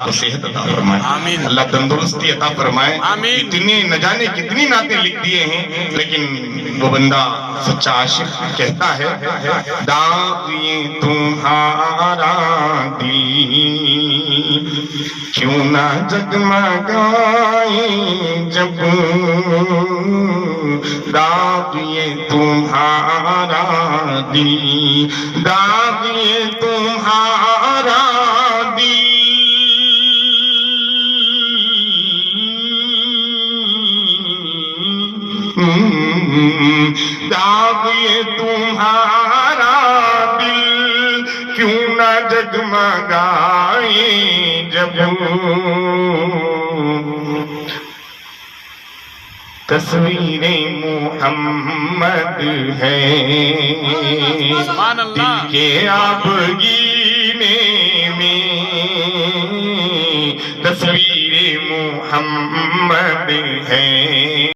کو صحت عطا فرمائے، آمین، اللہ تندرستی عطا فرمائے۔ آمین۔ اتنے نہ جانے کتنی نعتیں لکھ دیے ہیں، لیکن وہ بندہ سچا عاشق کہتا ہے داغ یہ تمہارا دل کیوں نہ جگمگائے جب داغ یہ تمہارا دل، داغ یہ تمہارا دل داغ یہ تمہارا دل کیوں نہ جگمگائے جب تصویر محمد ہے سبحان دل اللہ، کے آبگینے میں، تصویر محمد ہے